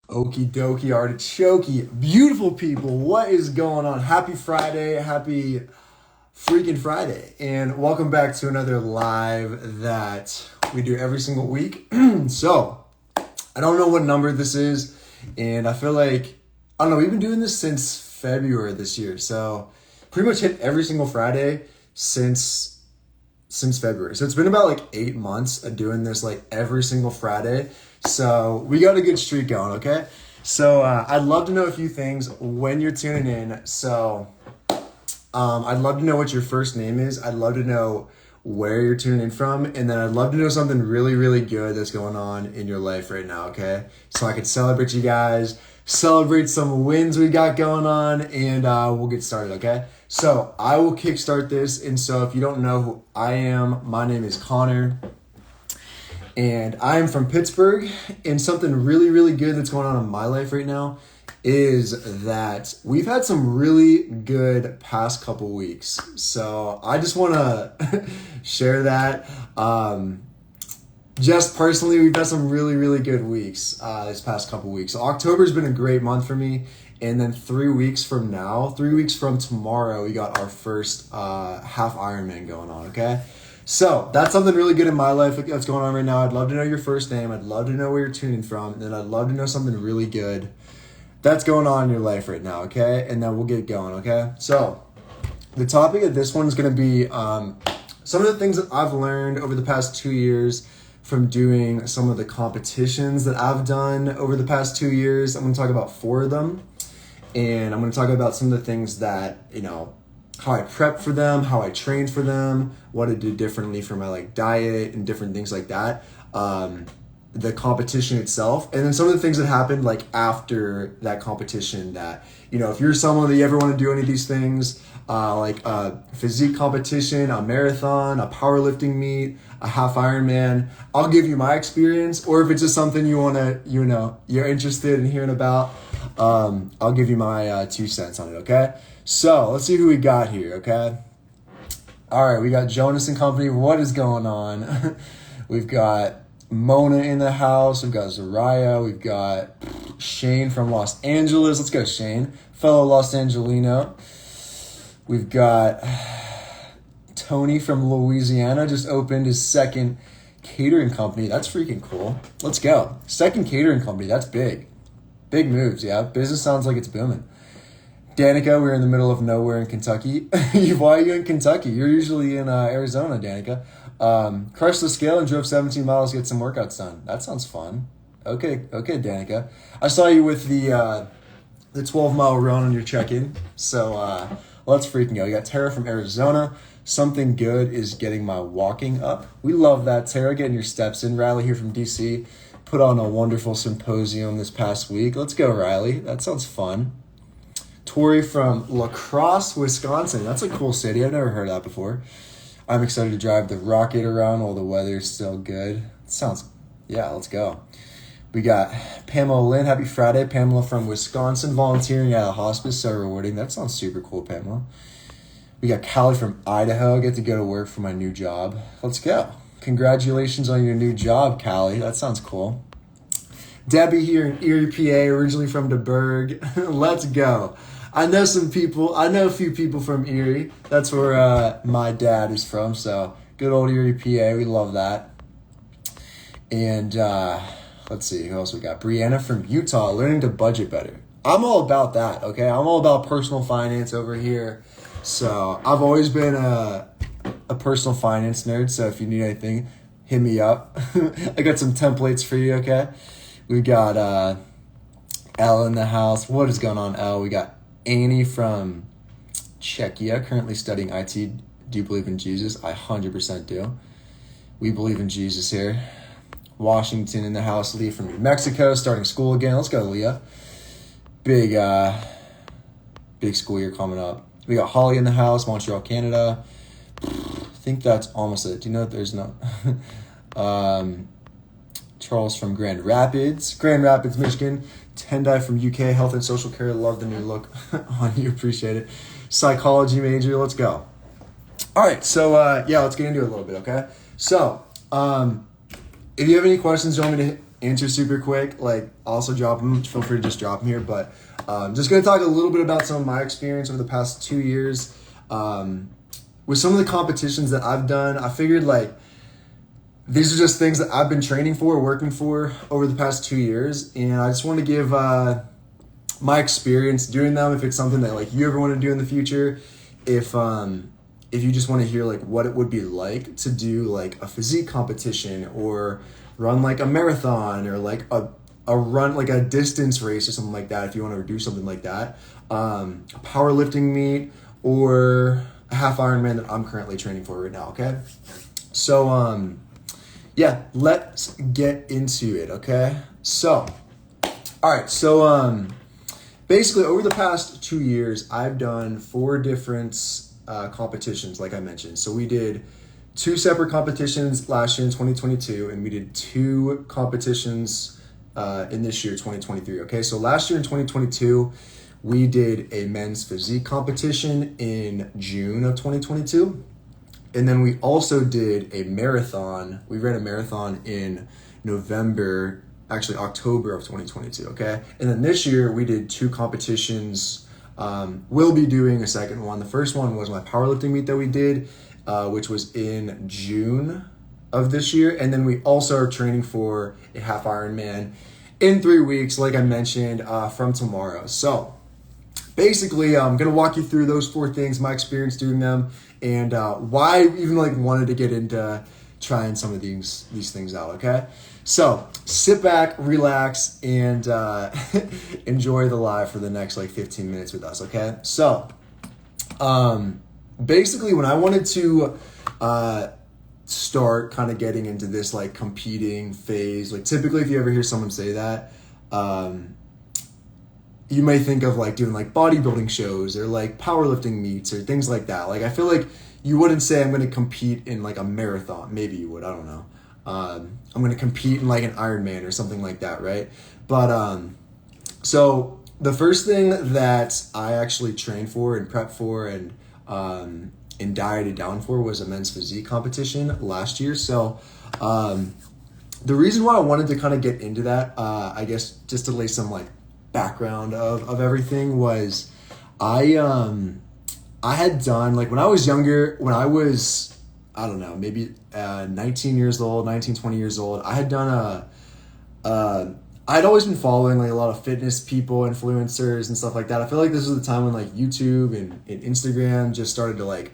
Okie dokie artichoke. Beautiful people, what is going on? Happy Friday, happy freaking Friday. And welcome back to another live that we do every single week. So, I don't know what number this is, and I feel like, I don't know, we've been doing this since February this year. So, pretty much hit every single Friday since February. So, it's been about like 8 months of doing this like every single Friday. So we got a good streak going, okay? So I'd love to know a few things when you're tuning in. So I'd love to know what your first name is. I'd love to know where you're tuning in from. And then I'd love to know something really, really good that's going on in your life right now, okay? So I could celebrate you guys, celebrate some wins we got going on, and we'll get started, okay? So I will kickstart this. And so if you don't know who I am, my name is Connor. And I'm from Pittsburgh, and something really, really good that's going on in my life right now is that we've had some really good past couple weeks. So I just want to share that. Just personally, we've had some really, really good weeks this past couple weeks. So October's been a great month for me. And then 3 weeks from tomorrow, we got our first Half-Ironman going on, okay? So that's something really good in my life that's going on right now. I'd love to know your first name. I'd love to know where you're tuning from. And then I'd love to know something really good that's going on in your life right now, okay? And then we'll get going, okay? So the topic of this one is going to be some of the things that I've learned over the past 2 years from doing some of the competitions that I've done over the past 2 years. I'm going to talk about 4 of them. And I'm going to talk about some of the things that, how I prep for them, how I trained for them, what I did differently for my diet and different things like that. The competition itself, and then some of the things that happened after that competition that, if you're someone that you ever want to do any of these things, like a physique competition, a marathon, a powerlifting meet, a half-Ironman, I'll give you my experience. Or if it's just something you want to, you're interested in hearing about, I'll give you my 2 cents on it, okay? So, let's see who we got here, okay? All right, we got Jonas and company. What is going on? We've got Mona in the house. We've got Zariah. We've got Shane from Los Angeles. Let's go, Shane. Fellow Los Angelino. We've got Tony from Louisiana. Just opened his second catering company. That's freaking cool. Let's go. Second catering company. That's big. Big moves, yeah. Business sounds like it's booming. Danica, we're in the middle of nowhere in Kentucky. Why are you in Kentucky? You're usually in Arizona, Danica. Crushed the scale and drove 17 miles to get some workouts done. That sounds fun. Okay, Danica. I saw you with the 12-mile run on your check-in. So let's freaking go. You got Tara from Arizona. Something good is getting my walking up. We love that, Tara, getting your steps in. Riley here from DC. Put on a wonderful symposium this past week. Let's go, Riley. That sounds fun. Tori from La Crosse, Wisconsin. That's a cool city. I've never heard of that before. I'm excited to drive the rocket around while the weather's still good. Let's go. We got Pamela Lynn. Happy Friday. Pamela from Wisconsin, volunteering at a hospice. So rewarding. That sounds super cool, Pamela. We got Callie from Idaho. I get to go to work for my new job. Let's go. Congratulations on your new job, Callie. That sounds cool. Debbie here in Erie, PA, originally from DeBerg. Let's go. I know a few people from Erie. That's where my dad is from, so good old Erie, PA. We love that. And let's see, who else we got? Brianna from Utah, learning to budget better. I'm all about that, okay? I'm all about personal finance over here. So I've always been a personal finance nerd, so if you need anything, hit me up. I got some templates for you, okay? We got Elle in the house. What is going on, Elle? We got Annie from Czechia, currently studying IT. Do you believe in Jesus? I 100% do. We believe in Jesus here. Washington in the house. Leah from New Mexico, starting school again. Let's go, Leah. Big school year coming up. We got Holly in the house, Montreal, Canada. I think that's almost it. Do you know that there's no... Charles from Grand Rapids, Michigan. Tendai from UK, Health and Social Care. Love the new look on you. Appreciate it. Psychology major. Let's go. All right. So, let's get into it a little bit, okay? So, if you have any questions you want me to answer super quick. Like, also drop them. Feel free to just drop them here. But just going to talk a little bit about some of my experience over the past 2 years. With some of the competitions that I've done, I figured like these are just things that I've been training for, working for over the past 2 years. And I just want to give my experience doing them, if it's something that like you ever want to do in the future. If you just want to hear like what it would be like to do like a physique competition or run like a marathon or like a run, like a distance race or something like that, if you want to do something like that, a powerlifting meet or a half-Ironman that I'm currently training for right now, okay? So, yeah, let's get into it, okay? So, all right, so basically over the past 2 years, I've done 4 different competitions, like I mentioned. So we did 2 separate competitions last year in 2022, and we did 2 competitions in this year, 2023, okay? So last year in 2022, we did a men's physique competition in June of 2022. And then we also did a marathon. We ran a marathon in October of 2022, okay? And then this year we did 2 competitions. We'll be doing a second one. The first one was my powerlifting meet that we did, which was in June of this year. And then we also are training for a half-Ironman in 3 weeks, like I mentioned, from tomorrow. So basically, I'm going to walk you through those 4 things, my experience doing them, and why I even like wanted to get into trying some of these things out, okay? So sit back, relax, and enjoy the live for the next like 15 minutes with us, okay? So basically when I wanted to start kind of getting into this like competing phase, like typically if you ever hear someone say that, you may think of like doing like bodybuilding shows or like powerlifting meets or things like that. Like I feel like you wouldn't say I'm going to compete in like a marathon. Maybe you would, I don't know. I'm going to compete in like an Ironman or something like that, right? But so the first thing that I actually trained for and prepped for and dieted down for was a men's physique competition last year. So the reason why I wanted to kind of get into that, I guess just to lay some like background of everything, was I had done, like when I was younger, when I was, I don't know, maybe 19 years old, 19, 20 years old, I had done I'd always been following like a lot of fitness people, influencers and stuff like that. I feel like this was the time when like YouTube and Instagram just started to like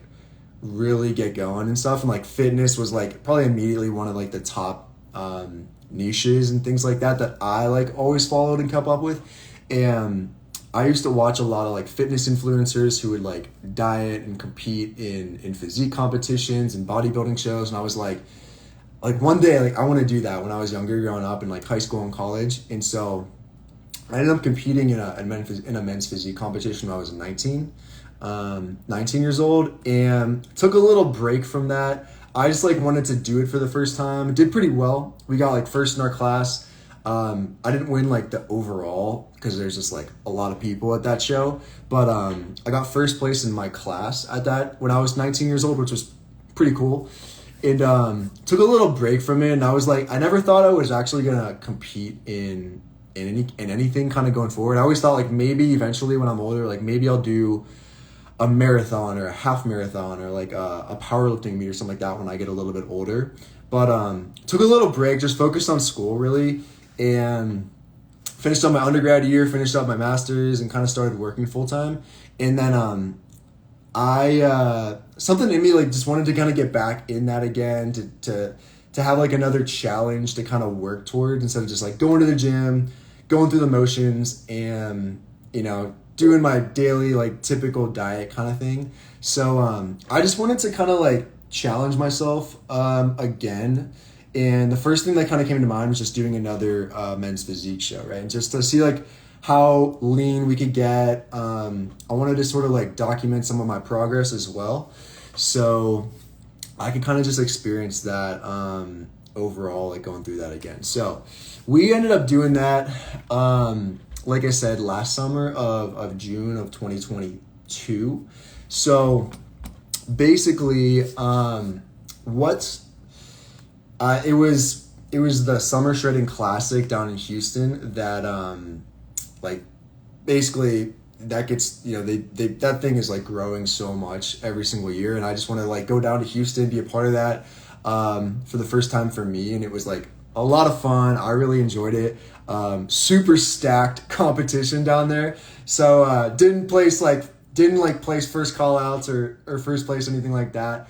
really get going and stuff. And like fitness was like probably immediately one of like the top niches and things like that I like always followed and kept up with. And I used to watch a lot of like fitness influencers who would like diet and compete in physique competitions and bodybuilding shows. And I was like one day, like I want to do that when I was younger, growing up in like high school and college. And so I ended up competing in a men's physique competition when I was 19 years old, and took a little break from that. I just like wanted to do it for the first time. It did pretty well. We got like first in our class. I didn't win like the overall because there's just like a lot of people at that show, but I got first place in my class at that when I was 19 years old, which was pretty cool. And took a little break from it, and I was like, I never thought I was actually gonna compete in anything kind of going forward. I always thought like maybe eventually when I'm older, like maybe I'll do a marathon or a half marathon or like a powerlifting meet or something like that when I get a little bit older. But took a little break, just focused on school really, and finished up my undergrad year, finished up my master's, and kind of started working full time. And then I something in me like just wanted to kind of get back in that again, to have like another challenge to kind of work towards, instead of just like going to the gym, going through the motions, and doing my daily like typical diet kind of thing. So I just wanted to kind of like challenge myself again. And the first thing that kind of came to mind was just doing another men's physique show, right? And just to see like how lean we could get. I wanted to sort of like document some of my progress as well, so I could kind of just experience that overall, like going through that again. So we ended up doing that, like I said, last summer of June of 2022. So basically, it it was the Summer Shredding Classic down in Houston that like basically that gets, you know, they that thing is like growing so much every single year, and I just want to like go down to Houston, be a part of that for the first time for me, and it was like a lot of fun. I really enjoyed it. Super stacked competition down there, so didn't place first call outs or first place, anything like that.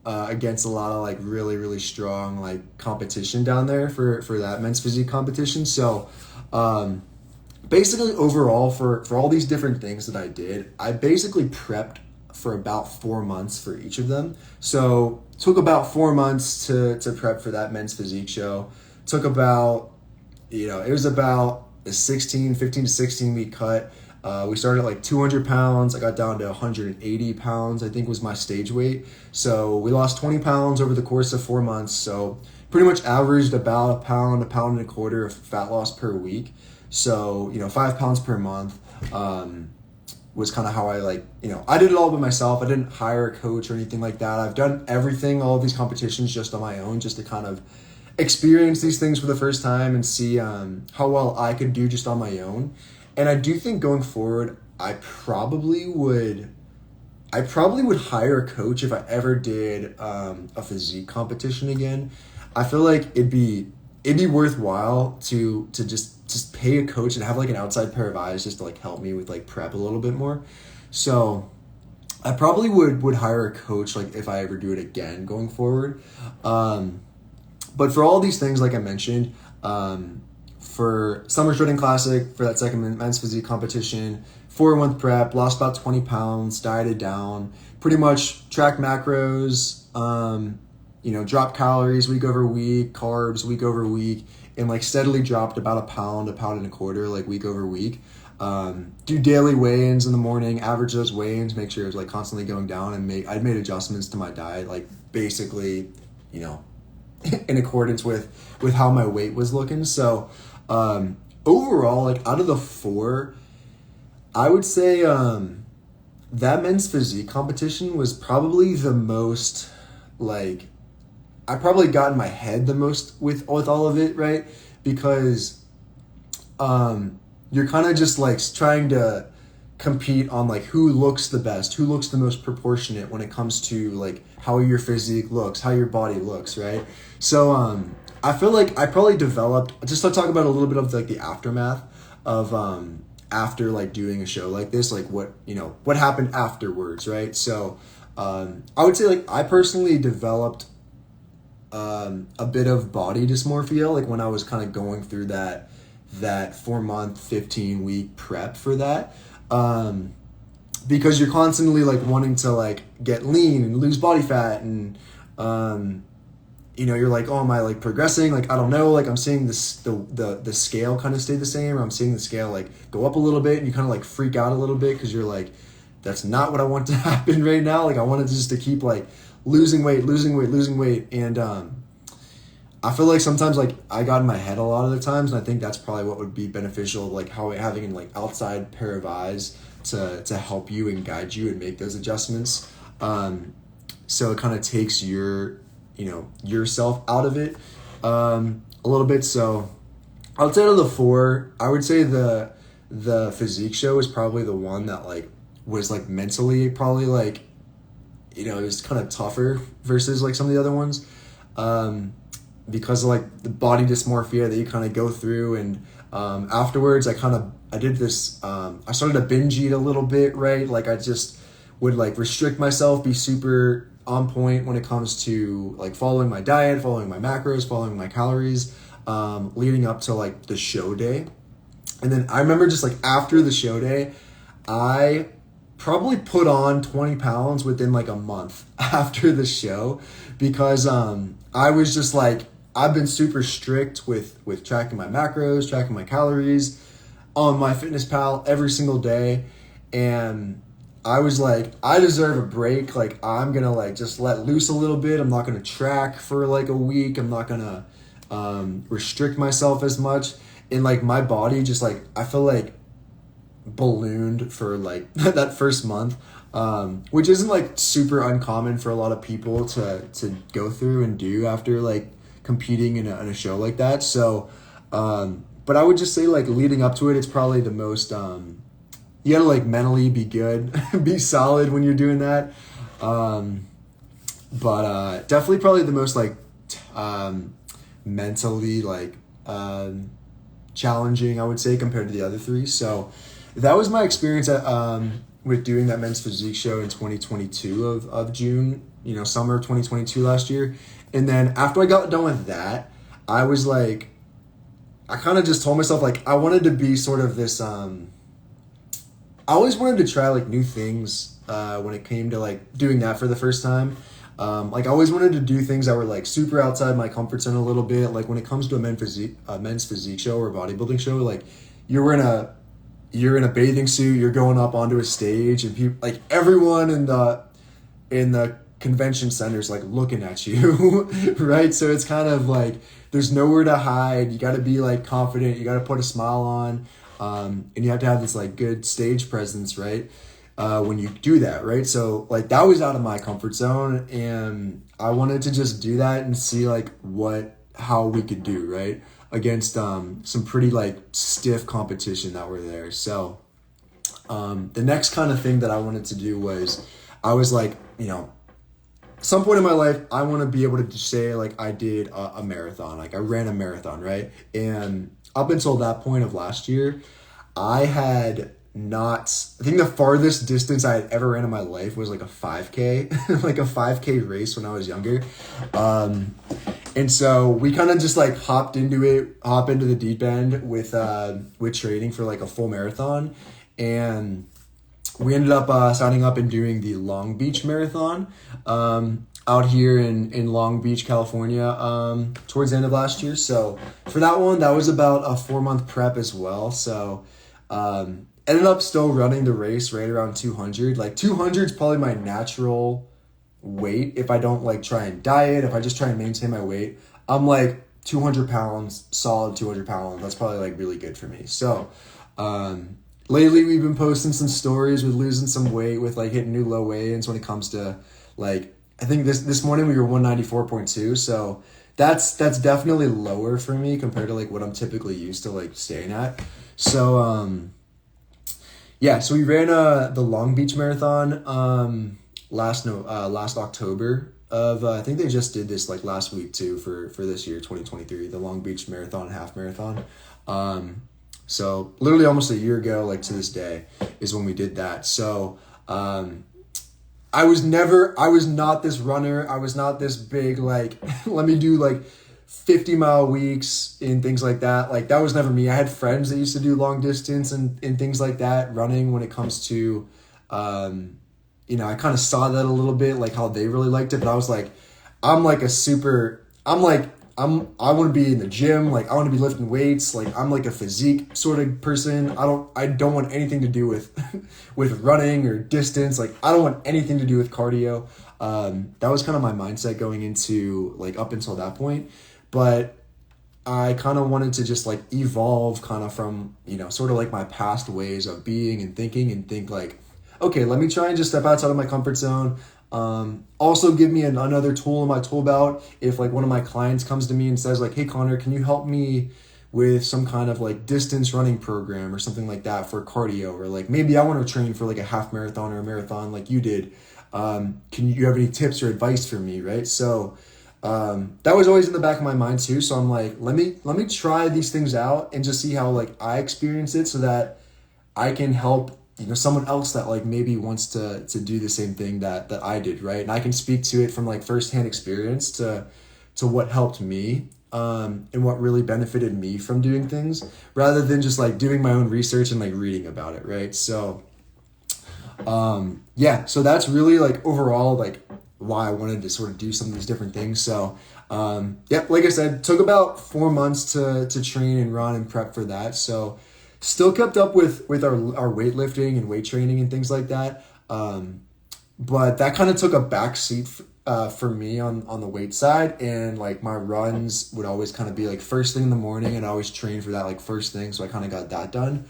Against a lot of like really, really strong like competition down there for that men's physique competition. So basically overall for all these different things that I did, I basically prepped for about 4 months for each of them. So took about 4 months to prep for that men's physique show. Took about, you know, it was about a 15 to 16 week cut. We started at like 200 pounds. I got down to 180 pounds, I think was my stage weight. So we lost 20 pounds over the course of 4 months. So pretty much averaged about a pound and a quarter of fat loss per week. So, you know, 5 pounds per month was kind of how I like, you know, I did it all by myself. I didn't hire a coach or anything like that. I've done everything, all of these competitions just on my own, just to kind of experience these things for the first time and see how well I could do just on my own. And I do think going forward, I probably would hire a coach if I ever did a physique competition again. I feel like it'd be worthwhile to just pay a coach and have like an outside pair of eyes just to like help me with like prep a little bit more. So I probably would hire a coach like if I ever do it again going forward. But for all these things, like I mentioned, for Summer Shredding Classic, for that second men's physique competition, 4-month prep, lost about 20 pounds, dieted down, pretty much tracked macros, you know, dropped calories week over week, carbs week over week, and like steadily dropped about a pound and a quarter, like week over week. Do daily weigh-ins in the morning, average those weigh-ins, make sure it was like constantly going down, and I'd made adjustments to my diet, like basically, you know, in accordance with how my weight was looking. So overall, like out of the 4, I would say that men's physique competition was probably the most, like, I probably got in my head the most with all of it, right? Because you're kind of just like trying to compete on like who looks the best, who looks the most proportionate when it comes to like how your physique looks, how your body looks, right? So I feel like I probably developed, just to talk about a little bit of like the aftermath of after like doing a show like this, like what, you know, what happened afterwards, right? So I would say like I personally developed a bit of body dysmorphia like when I was kind of going through that 4-month 15-week prep for that, because you're constantly like wanting to like get lean and lose body fat, and you know, you're like, oh, am I like progressing? Like, I don't know, like I'm seeing this the scale kind of stay the same, or I'm seeing the scale like go up a little bit, and you kind of like freak out a little bit because you're like, that's not what I want to happen right now. Like I wanted just to keep like losing weight, and I feel like sometimes like I got in my head a lot of the times, and I think that's probably what would be beneficial, like how having an like outside pair of eyes to help you and guide you and make those adjustments. So it kind of takes your, you know, yourself out of it a little bit. So I would say out of the 4, I would say the physique show is probably the one that like was like mentally probably like, you know, it was kind of tougher versus like some of the other ones, because of like the body dysmorphia that you kind of go through. And afterwards I did this, I started to binge eat a little bit, right? Like I just would like restrict myself, be super on point when it comes to like following my diet, following my macros, following my calories, leading up to like the show day. And then I remember just like after the show day, I probably put on 20 pounds within like a month after the show, because I was just like, I've been super strict with tracking my macros, tracking my calories on MyFitnessPal every single day. And I was like, I deserve a break. Like I'm going to like just let loose a little bit. I'm not going to track for like a week. I'm not going to restrict myself as much. And like my body just like, I feel like ballooned for like that first month, which isn't like super uncommon for a lot of people to go through and do after like competing in a show like that. So, but I would just say like leading up to it, it's probably the most, you gotta like mentally be good, be solid when you're doing that. But definitely probably the most like, mentally like, challenging, I would say, compared to the other three. So that was my experience at, with doing that men's physique show in 2022 of June, summer of 2022 last year. And then after I got done with that, I was like, I kind of just told myself like I wanted to be sort of this, I always wanted to try like new things when it came to like doing that for the first time. Like I always wanted to do things that were like super outside my comfort zone a little bit. Like when it comes to a men's physique show or a bodybuilding show, like you're in a bathing suit, you're going up onto a stage, and people like everyone in the convention center's like looking at you, right? So it's kind of like there's nowhere to hide. You got to be like confident. You got to put a smile on, and you have to have this like good stage presence, right? When you do that, right? So like that was out of my comfort zone, and I wanted to just do that and see like how we could do, right? Against some pretty like stiff competition that were there. So the next kind of thing that I wanted to do was I was like, some point in my life, I want to be able to say like I did a marathon, like I ran a marathon, right? And up until that point of last year, I think the farthest distance I had ever ran in my life was like a 5K, like a 5K race when I was younger. And so we kind of just like hop into the deep end with training for like a full marathon. And we ended up signing up and doing the Long Beach Marathon out here in Long Beach, California, towards the end of last year. So for that one, that was about a 4-month prep as well. So ended up still running the race right around 200. Like 200 is probably my natural weight if I don't like try and diet, if I just try and maintain my weight. I'm like 200 pounds, solid 200 pounds. That's probably like really good for me. So lately we've been posting some stories with losing some weight, with like hitting new low weigh-ins when it comes to like, I think this morning we were 194.2. So that's definitely lower for me compared to like what I'm typically used to like staying at. So so we ran the Long Beach Marathon last October of I think they just did this like last week too for this year 2023, the Long Beach Marathon half marathon. So literally almost a year ago, like to this day, is when we did that. So I was not this runner. I was not this big like let me do like 50-mile weeks and things like that. Like that was never me. I had friends that used to do long distance and things like that, running when it comes to, I kind of saw that a little bit, like how they really liked it. But I was like, I want to be in the gym. Like I want to be lifting weights. Like I'm like a physique sort of person. I don't want anything to do with, with running or distance. Like I don't want anything to do with cardio. That was kind of my mindset going into like up until that point. But I kind of wanted to just like evolve kind of from, sort of like my past ways of being and thinking, and think like, okay, let me try and just step outside of my comfort zone. Also give me another tool in my tool belt. If like one of my clients comes to me and says like, hey Connor, can you help me with some kind of like distance running program or something like that for cardio, or like maybe I want to train for like a half marathon or a marathon like you did. Can you have any tips or advice for me? Right. So that was always in the back of my mind too. So I'm like, let me try these things out and just see how like I experience it, so that I can help, someone else that like maybe wants to do the same thing that I did. Right. And I can speak to it from like firsthand experience to what helped me, and what really benefited me from doing things, rather than just like doing my own research and like reading about it. Right. So, so that's really like overall, like why I wanted to sort of do some of these different things. So, like I said, took about 4 months to train and run and prep for that. So still kept up with our weightlifting and weight training and things like that. But that kind of took a back seat for me on the weight side, and like my runs would always kind of be like first thing in the morning, and I always train for that like first thing. So I kind of got that done.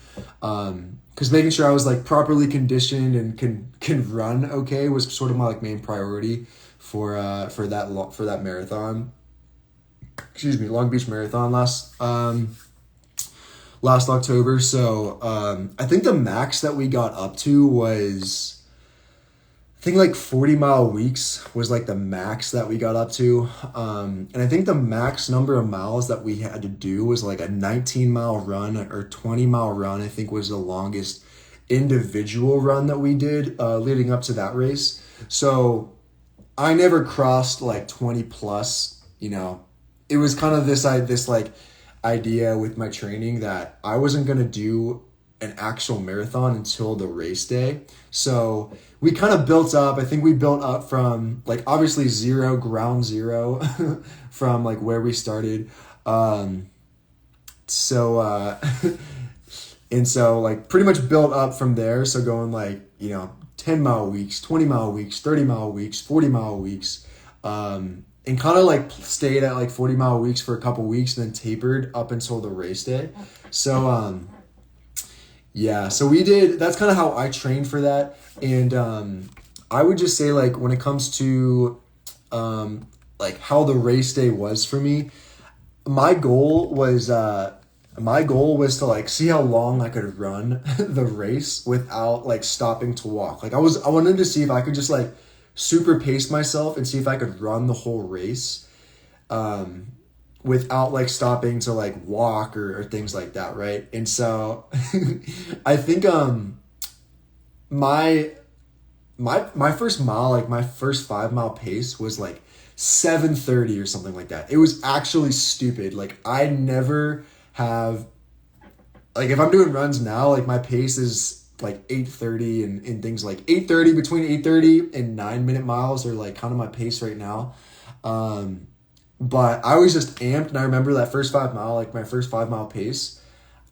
Because making sure I was like properly conditioned and can run okay was sort of my like main priority for that marathon. Long Beach Marathon last October. So I think the max that we got up to was, I think like 40-mile weeks was like the max that we got up to. And I think the max number of miles that we had to do was like a 19-mile run or 20-mile run, I think was the longest individual run that we did leading up to that race. So I never crossed like 20 plus, you know. It was kind of this like idea with my training that I wasn't going to do an actual marathon until the race day. So we kind of built up, I think we built up from like obviously ground zero from like where we started. And so like pretty much built up from there. So going like, you know, 10-mile weeks, 20-mile weeks, 30-mile weeks, 40-mile weeks, and kind of like stayed at like 40-mile weeks for a couple weeks and then tapered up until the race day. So, so we did, that's kind of how I trained for that. And I would just say like when it comes to like how the race day was for me, my goal was to like see how long I could run the race without like stopping to walk. Like I wanted to see if I could just like super pace myself and see if I could run the whole race without like stopping to like walk or things like that, right? And so I think my first mile, like my first 5-mile pace was like 7:30 or something like that. It was actually stupid. Like I never have, like if I'm doing runs now, like my pace is like 8:30 and things like 8:30, between 8:30 and 9-minute miles are like kind of my pace right now. But I was just amped, and I remember that first 5-mile, like my first 5-mile pace,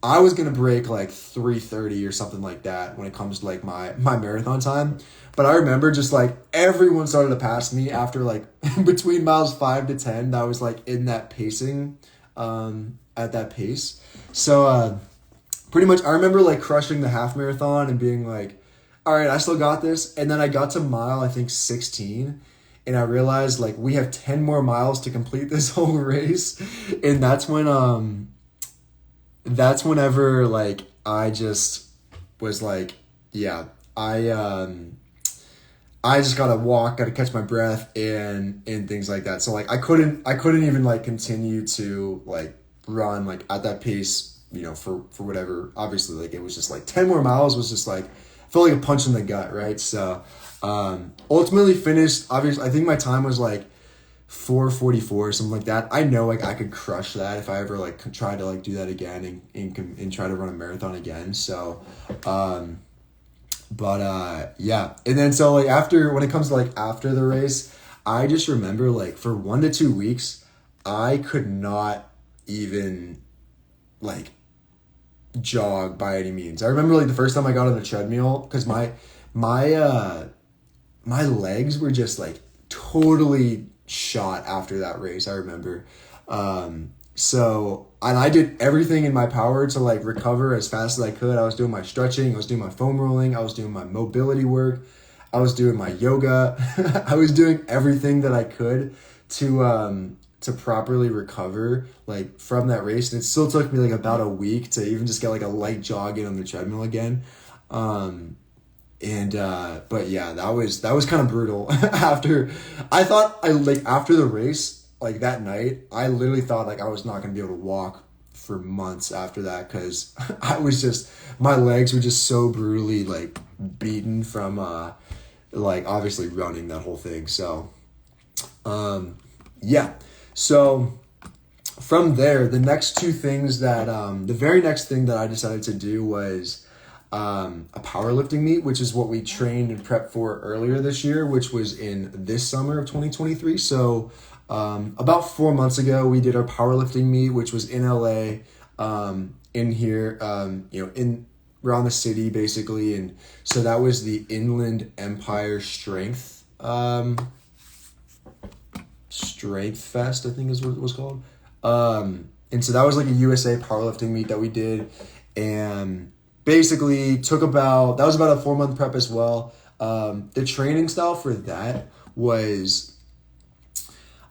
I was going to break like 3:30 or something like that when it comes to like my marathon time. But I remember just like everyone started to pass me after like between miles 5 to 10, that was like in that pacing, at that pace. So, pretty much, I remember like crushing the half marathon and being like, all right, I still got this. And then I got to mile, I think 16, and I realized like we have 10 more miles to complete this whole race. And that's whenever like I just was like, yeah, I just gotta walk, gotta catch my breath and things like that. So like I couldn't even like continue to like run like at that pace, you know, for whatever. Obviously, like it was just like 10 more miles was just like, felt like a punch in the gut, right? So ultimately finished, obviously I think my time was like 4:44 or something like that. I know like I could crush that if I ever like tried to like do that again and try to run a marathon again. So yeah. And then so like when it comes to like after the race, I just remember like for 1 to 2 weeks I could not even like jog by any means. I remember like the first time I got on the treadmill, because my legs were just like totally shot after that race. I remember. So, and I did everything in my power to like recover as fast as I could. I was doing my stretching, I was doing my foam rolling, I was doing my mobility work, I was doing my yoga. I was doing everything that I could to properly recover like from that race. And it still took me like about a week to even just get like a light jog in on the treadmill again. But yeah, that was kind of brutal. After the race, like that night, I literally thought like I was not going to be able to walk for months after that, because my legs were just so brutally like beaten from like obviously running that whole thing. So yeah. So from there, the next two things that the very next thing that I decided to do was a powerlifting meet, which is what we trained and prepped for earlier this year, which was in this summer of 2023. So about 4 months ago, we did our powerlifting meet, which was in LA, in here, in around the city basically. And so that was the Inland Empire Strength Fest, I think is what it was called. And so that was like a USA powerlifting meet that we did, and basically that was about a 4-month prep as well. The training style for that was,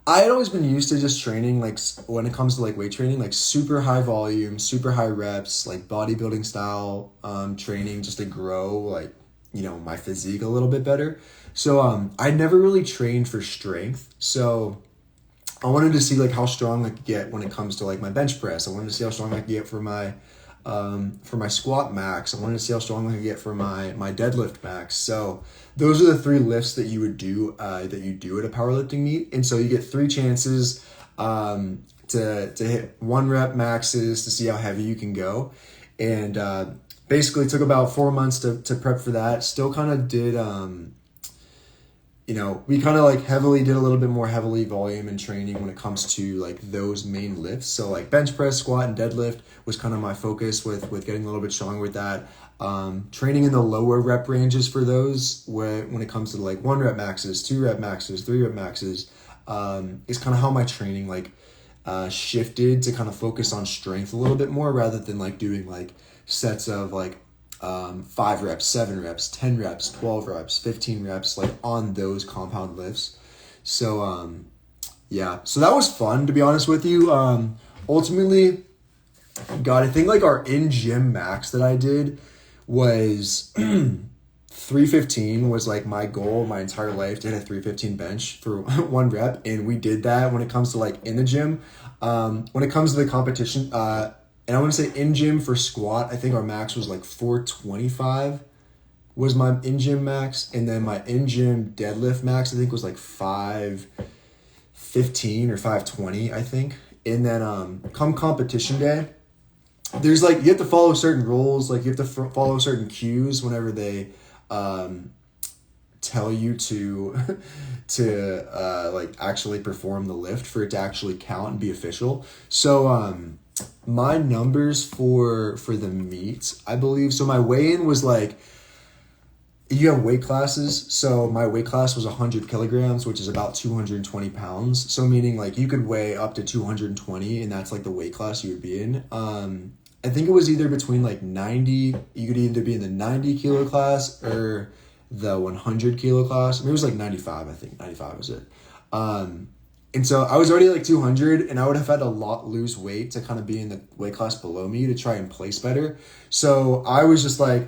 I had always been used to just training, like, when it comes to, like, weight training, like, super high volume, super high reps, like, bodybuilding style training, just to grow, like, you know, my physique a little bit better. So I never really trained for strength. So I wanted to see, like, how strong I could get when it comes to, like, my bench press. I wanted to see how strong I could get for my squat max. I wanted to see how strong I could get for my deadlift max. So those are the 3 lifts that you would do at a powerlifting meet. And so you get 3 chances to hit 1 rep maxes to see how heavy you can go. And basically took about 4 months to prep for that. Still kind of did, you know, we kind of like did a little bit more heavily volume and training when it comes to like those main lifts. So like bench press, squat, and deadlift was kind of my focus with getting a little bit stronger with that. Training in the lower rep ranges for those when it comes to like 1 rep maxes, 2 rep maxes, 3 rep maxes, is kind of how my training like shifted to kind of focus on strength a little bit more rather than like doing like sets of like 5 reps, 7 reps, 10 reps, 12 reps, 15 reps, like on those compound lifts. So, yeah, so that was fun, to be honest with you. Ultimately, God, I think like our in-gym max that I did was 315 was like my goal my entire life, to hit a 315 bench for 1 rep. And we did that when it comes to like in the gym. When it comes to the competition, and I want to say in-gym for squat, I think our max was like 425 was my in-gym max. And then my in-gym deadlift max, I think, was like 515 or 520, I think. And then come competition day, there's like, you have to follow certain rules. Like you have to follow certain cues whenever they tell you to like actually perform the lift for it to actually count and be official. So my numbers for the meet, I believe, so my weigh-in was like, you have weight classes. So my weight class was 100 kilograms, which is about 220 pounds. So meaning like you could weigh up to 220, and that's like the weight class you would be in. I think it was either between like 90, you could either be in the 90 kilo class or the 100 kilo class. I mean, it was like 95, I think. 95 was it. And so I was already like 200, and I would have had to lose weight to kind of be in the weight class below me to try and place better. So I was just like,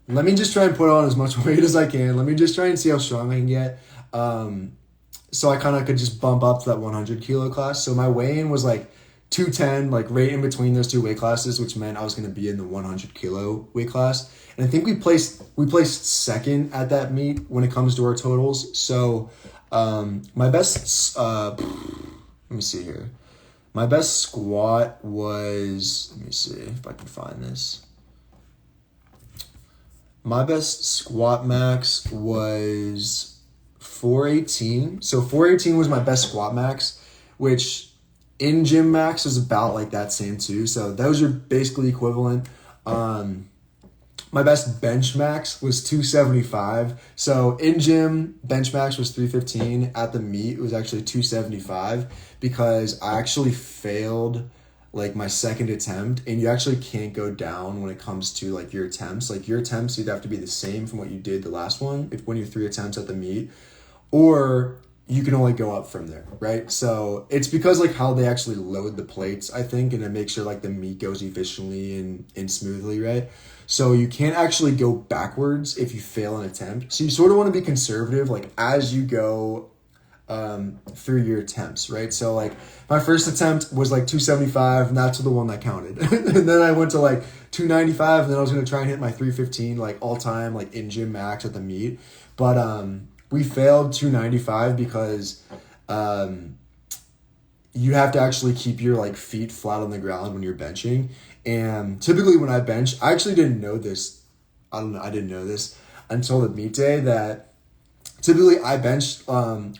let me just try and put on as much weight as I can. Let me just try and see how strong I can get. So I kind of could just bump up to that 100 kilo class. So my weigh-in was like 210, like right in between those 2 weight classes, which meant I was going to be in the 100 kilo weight class. And I think we placed second at that meet when it comes to our totals. So my best, let me see here. My best squat was, let me see if I can find this. My best squat max was 418. So 418 was my best squat max, which in gym max is about like that same too. So those are basically equivalent. My best bench max was 275. So in gym bench max was 315. At the meet, it was actually 275 because I actually failed like my second attempt, and you actually can't go down when it comes to like your attempts. Like your attempts either have to be the same from what you did the last one, when you 3 attempts at the meet, or you can only go up from there, right? So it's because like how they actually load the plates, I think, and it makes sure like the meet goes efficiently and smoothly, right? So you can't actually go backwards if you fail an attempt. So you sort of want to be conservative, like as you go through your attempts, right? So like my first attempt was like 275, and that's the one that counted. And then I went to like 295, and then I was going to try and hit my 315 like all time like in gym max at the meet. But we failed 295 because you have to actually keep your like feet flat on the ground when you're benching. And typically when I bench, I actually didn't know this. I didn't know this until the meet day, that typically I bench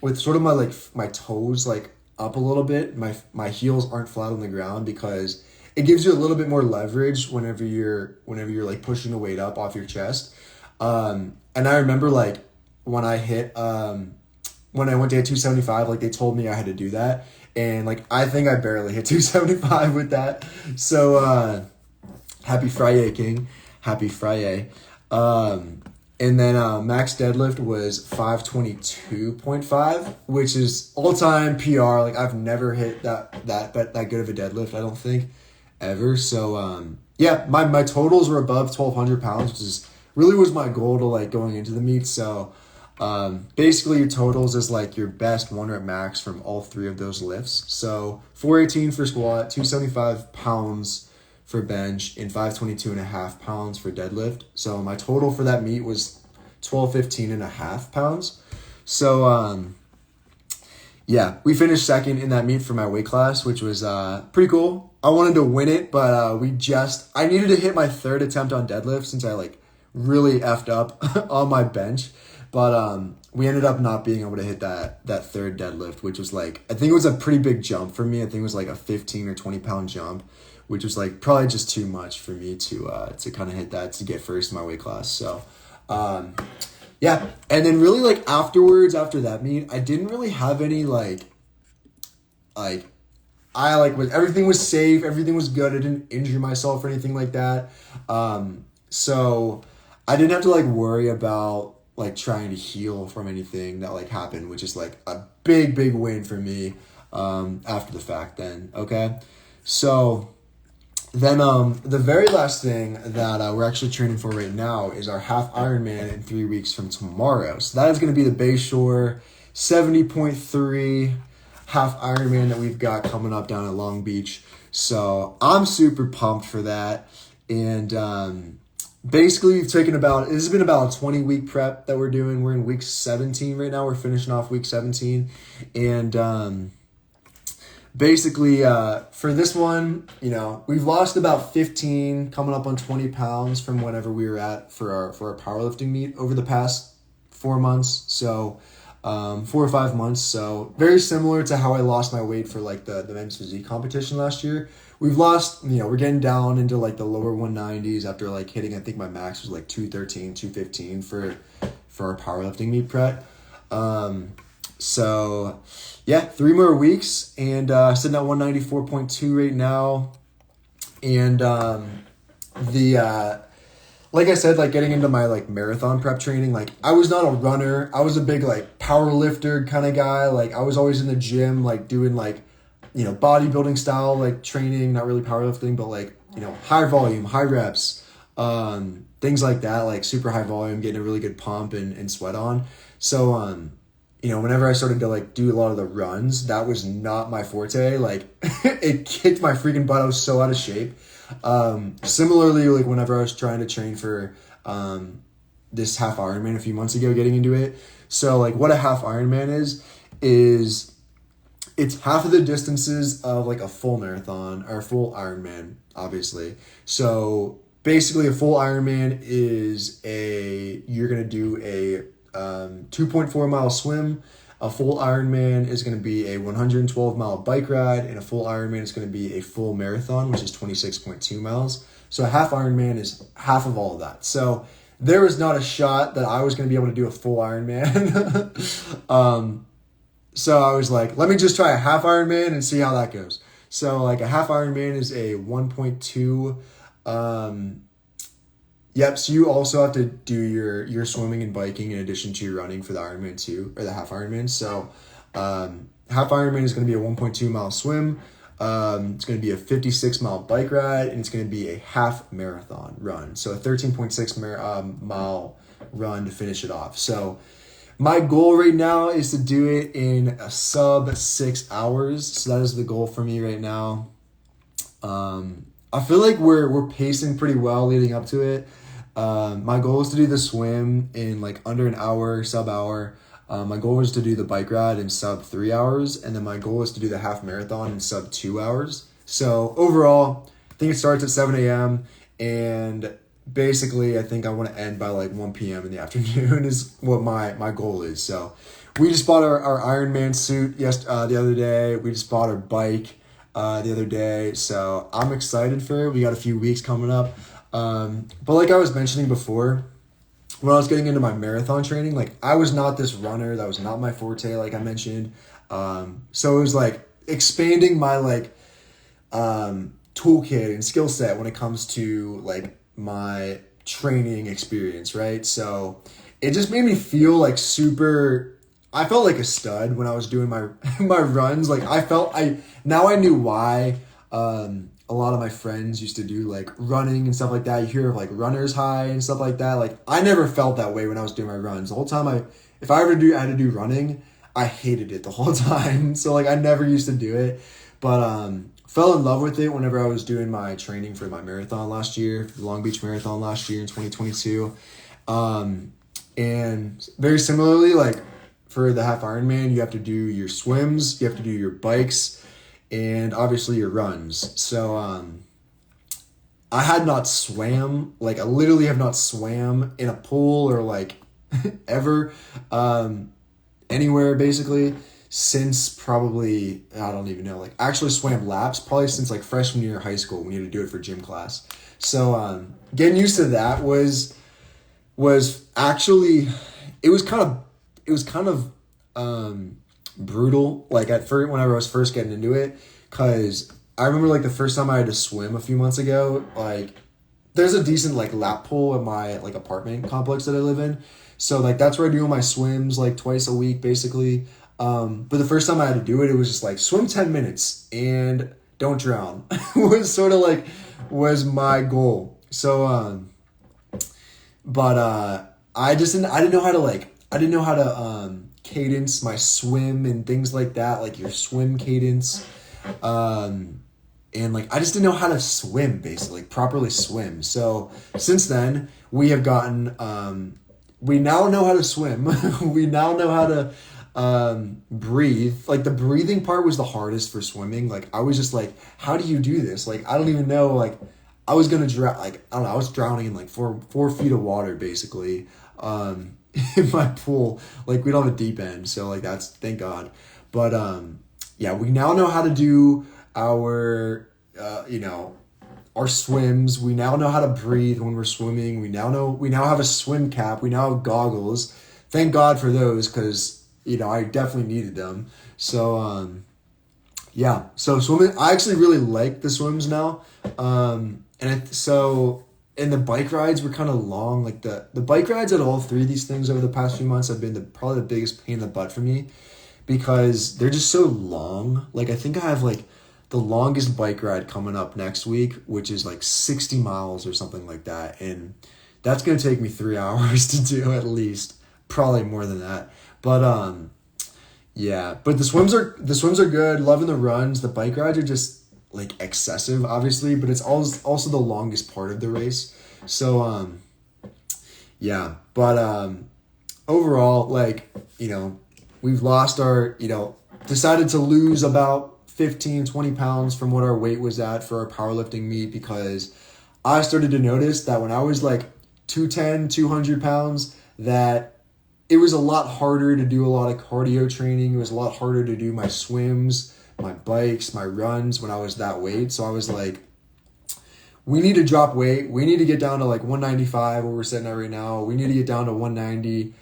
with sort of my toes like up a little bit. My heels aren't flat on the ground because it gives you a little bit more leverage whenever you're like pushing the weight up off your chest. And I remember like when I hit when I went to hit 275, like they told me I had to do that. And like I think I barely hit 275 with that. So happy Friday, King. Happy Friday. And And then max deadlift was 522.5, which is all-time PR. Like, I've never hit that good of a deadlift, I don't think, ever. So, yeah, my totals were above 1,200 pounds, which is really was my goal to, like, going into the meet. So, basically, your totals is, like, your best 1 rep max from all 3 of those lifts. So, 418 for squat, 275 pounds for bench, and 522.5 pounds for deadlift. So my total for that meet was 1,215.5 pounds. So yeah, we finished second in that meet for my weight class, which was pretty cool. I wanted to win it, but I needed to hit my 3rd attempt on deadlift since I like really effed up on my bench. But we ended up not being able to hit that 3rd deadlift, which was like, I think it was a pretty big jump for me. I think it was like a 15 or 20 pound jump, which was like probably just too much for me to kind of hit that to get first in my weight class. So, yeah. And then really like after that meet, I didn't really have any everything was safe. Everything was good. I didn't injure myself or anything like that. So I didn't have to like worry about like trying to heal from anything that like happened, which is like a big win for me, after the fact then. Okay. So, then the very last thing that we're actually training for right now is our Half-Ironman in 3 weeks from tomorrow. So that is going to be the Bayshore 70.3 Half-Ironman that we've got coming up down at Long Beach. So I'm super pumped for that. And basically this has been about a 20-week prep that we're doing. We're in week 17 right now. We're finishing off week 17. And basically, for this one, you know, we've lost about 15, coming up on 20 pounds from whenever we were at for our powerlifting meet over the past 4 months. So, 4 or 5 months. So very similar to how I lost my weight for like the men's physique competition last year. We've lost, you know, we're getting down into like the lower 190s after like hitting, I think my max was like 213, 215 for our powerlifting meet prep. So yeah, 3 more weeks and sitting at 194.2 right now. And like I said, like getting into my like marathon prep training, like I was not a runner. I was a big like power lifter kind of guy. Like I was always in the gym, like doing like, you know, bodybuilding style, like training, not really powerlifting, but like, you know, high volume, high reps, things like that, like super high volume, getting a really good pump and sweat on. So, you know, whenever I started to like do a lot of the runs, that was not my forte. Like it kicked my freaking butt. I was so out of shape. Similarly, like whenever I was trying to train for this Half-Ironman a few months ago, getting into it. So like what a Half-Ironman is it's half of the distances of like a full marathon or a full Ironman, obviously. So basically a full Ironman is you're going to do a 2.4 mile swim. A full Ironman is going to be a 112 mile bike ride, and a full Ironman is going to be a full marathon, which is 26.2 miles. So a half Ironman is half of all of that. So there was not a shot that I was going to be able to do a full Ironman. So I was like, let me just try a half Ironman and see how that goes. So like a half Ironman is a 1.2. Yep, so you also have to do your swimming and biking in addition to your running for the Ironman too, or the half Ironman. So half Ironman is going to be a 1.2 mile swim. It's going to be a 56 mile bike ride, and it's going to be a half marathon run. So a 13.6 mile run to finish it off. So my goal right now is to do it in a sub 6 hours. So that is the goal for me right now. I feel like we're pacing pretty well leading up to it. My goal is to do the swim in like under an hour, sub hour. My goal is to do the bike ride in sub 3 hours. And then my goal is to do the half marathon in sub 2 hours. So overall, I think it starts at 7 a.m. And basically I think I want to end by like 1 p.m. in the afternoon is what my goal is. So we just bought our Ironman suit the other day. We just bought our bike the other day. So I'm excited for it. We got a few weeks coming up. But like I was mentioning before, when I was getting into my marathon training, like I was not this runner. That was not my forte, like I mentioned. So it was like expanding my like toolkit and skill set when it comes to like my training experience, right? So it just made me feel like I felt like a stud when I was doing my my runs. Like now I knew why a lot of my friends used to do like running and stuff like that. You hear of like runner's high and stuff like that. Like I never felt that way when I was doing my runs. The whole time if I ever had to do running, I hated it the whole time. So like I never used to do it, but fell in love with it whenever I was doing my training for my marathon last year, the Long Beach Marathon last year in 2022. And very similarly, like for the Half-Ironman, you have to do your swims, you have to do your bikes, and obviously your runs. So I had not swam, like I literally have not swam in a pool or like ever anywhere basically since probably, I don't even know, like actually swam laps probably since like freshman year of high school when you had to do it for gym class. So getting used to that was actually, it was kind of brutal, like at first whenever I was first getting into it, because I remember like the first time I had to swim a few months ago, like there's a decent like lap pool at my like apartment complex that I live in. So like that's where I do all my swims like twice a week basically. But the first time I had to do it, it was just like swim 10 minutes and don't drown was sort of like was my goal. So I didn't know how to cadence my swim and things like that, like your swim cadence. And like I just didn't know how to swim basically, like properly swim. So since then we have gotten we now know how to swim. We now know how to breathe. Like the breathing part was the hardest for swimming. Like I was just like, how do you do this? Like I don't even know. Like I was gonna drown. Like I don't know. I was drowning in like four feet of water basically in my pool. Like we don't have a deep end, so like that's thank God. But yeah, we now know how to do our our swims. We now know how to breathe when we're swimming. We now have a swim cap. We now have goggles. Thank God for those, because I definitely needed them. So yeah, so swimming, I actually really like the swims now. And the bike rides were kind of long. Like the bike rides at all three of these things over the past few months have been probably the biggest pain in the butt for me, because they're just so long. Like I think I have like the longest bike ride coming up next week, which is like 60 miles or something like that. And that's going to take me 3 hours to do at least, probably more than that. But yeah, but the swims are good. Loving the runs. The bike rides are just like excessive, obviously, but it's also the longest part of the race. So yeah, but overall, like we've lost our decided to lose about 15-20 pounds from what our weight was at for our powerlifting meet, because I started to notice that when I was like 200 pounds, that it was a lot harder to do a lot of cardio training. It was a lot harder to do my swims, my bikes, my runs when I was that weight. So I was like, we need to drop weight. We need to get down to like 195 where we're sitting at right now. We need to get down to 190.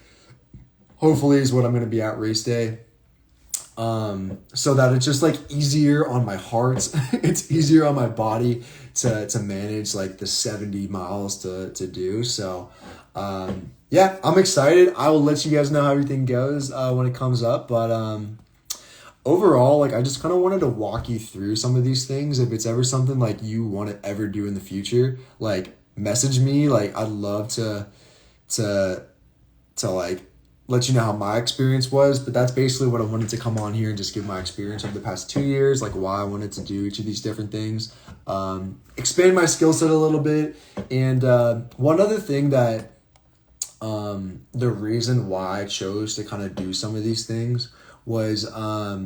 Hopefully is what I'm going to be at race day. So that it's just like easier on my heart. It's easier on my body to manage like the 70 miles to do. So, yeah, I'm excited. I will let you guys know how everything goes, when it comes up. But, overall, like I just kind of wanted to walk you through some of these things. If it's ever something like you want to ever do in the future, like message me. Like I'd love to like let you know how my experience was. But that's basically what I wanted to come on here and just give my experience over the past 2 years, like why I wanted to do each of these different things, expand my skill set a little bit. And one other thing that the reason why I chose to kind of do some of these things was I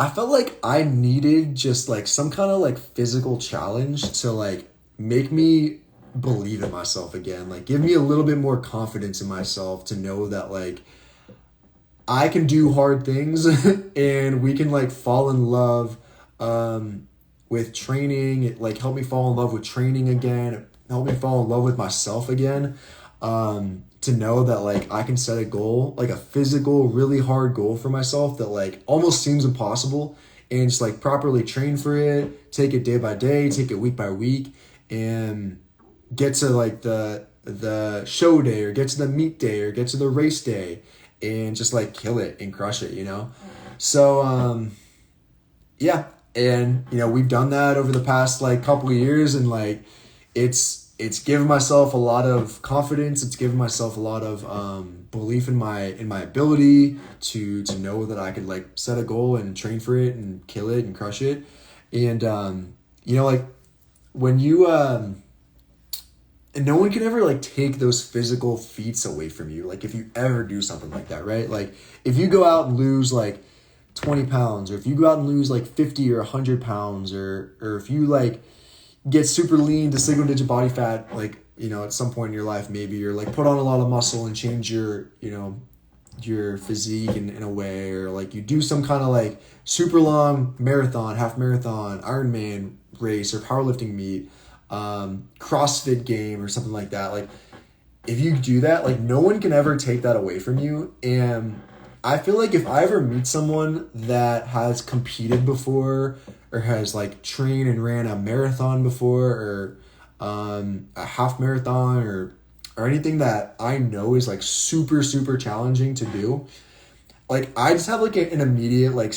felt like I needed just like some kind of like physical challenge to like make me believe in myself again, like give me a little bit more confidence in myself to know that like I can do hard things and we can like fall in love with training. It like helped me fall in love with training again. It helped me fall in love with myself again. To know that like I can set a goal, like a physical, really hard goal for myself that like almost seems impossible, and just like properly train for it, take it day by day, take it week by week, and get to like the show day or get to the meet day or get to the race day and just like kill it and crush it, you know? So, yeah. And, you know, we've done that over the past like couple of years, and like, it's given myself a lot of confidence. It's given myself a lot of, belief in my ability to know that I could like set a goal and train for it and kill it and crush it. And, you know, like when you, and no one can ever like take those physical feats away from you. Like if you ever do something like that, right? Like if you go out and lose like 20 pounds, or if you go out and lose like 50 or 100 pounds, or if you like get super lean to single digit body fat, like, you know, at some point in your life, maybe you're like put on a lot of muscle and change your, you know, your physique in a way, or like you do some kind of like super long marathon, half marathon, Ironman race or powerlifting meet, CrossFit game or something like that. Like if you do that, like no one can ever take that away from you. And I feel like if I ever meet someone that has competed before, or has like trained and ran a marathon before, or a half marathon, or anything that I know is like super, super challenging to do, like I just have like an immediate like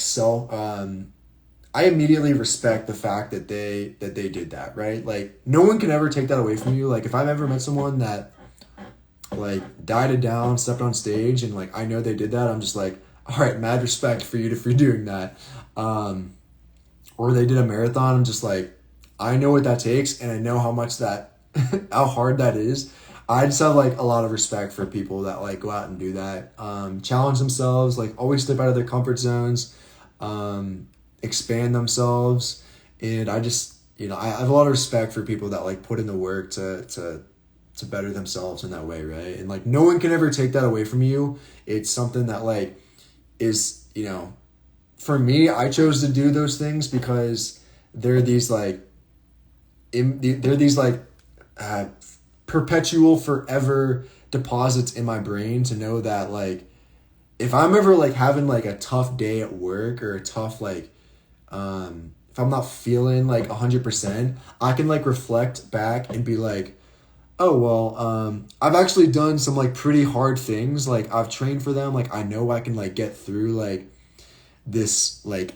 I immediately respect the fact that they did that, right? Like no one can ever take that away from you. Like if I've ever met someone that like dieted down, stepped on stage, and like I know they did that, I'm just like, all right, mad respect for you for doing that. Or they did a marathon, I'm just like, I know what that takes, and I know how much that how hard that is. I just have like a lot of respect for people that like go out and do that, challenge themselves, like always step out of their comfort zones, expand themselves. And I just, you know, I have a lot of respect for people that like put in the work to better themselves in that way, right? And like no one can ever take that away from you. It's something that like is, you know, for me, I chose to do those things because they're these like perpetual, forever deposits in my brain to know that like if I'm ever like having like a tough day at work, or a tough like if I'm not feeling like 100%, I can like reflect back and be like, oh well, I've actually done some like pretty hard things, like I've trained for them, like I know I can like get through like this like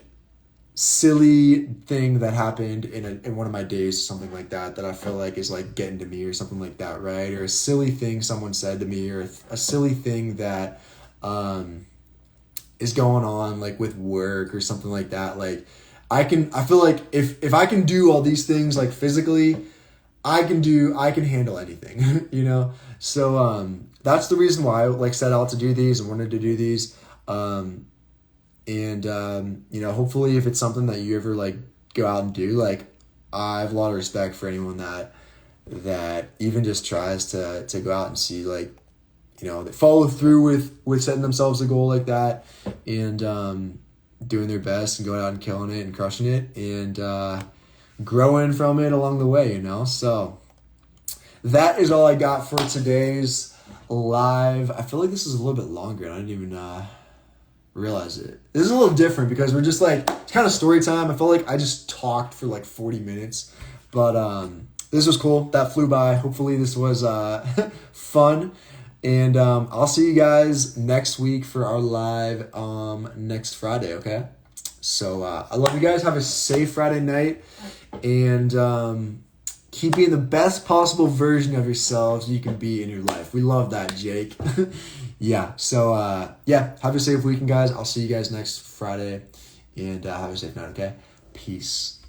silly thing that happened in one of my days, or something like that I feel like is like getting to me, or something like that, right? Or a silly thing someone said to me, or a silly thing that is going on like with work or something like that. Like I feel like if I can do all these things like physically, I can handle anything, you know? So that's the reason why I like set out to do these and wanted to do these. And you know, hopefully if it's something that you ever like go out and do, like I have a lot of respect for anyone that even just tries to go out and see, like, you know, they follow through with setting themselves a goal like that, and doing their best and going out and killing it and crushing it, and growing from it along the way, you know? So that is all I got for today's live. I feel like this is a little bit longer, and I didn't even realize it. This is a little different because we're just like, it's kind of story time. I felt like I just talked for like 40 minutes, but this was cool. That flew by. Hopefully this was fun, and I'll see you guys next week for our live next Friday, okay? So I love you guys. Have a safe Friday night, and keep being the best possible version of yourselves you can be in your life. We love that, Jake. Yeah, so yeah, have a safe weekend, guys. I'll see you guys next Friday, and have a safe night, okay? Peace.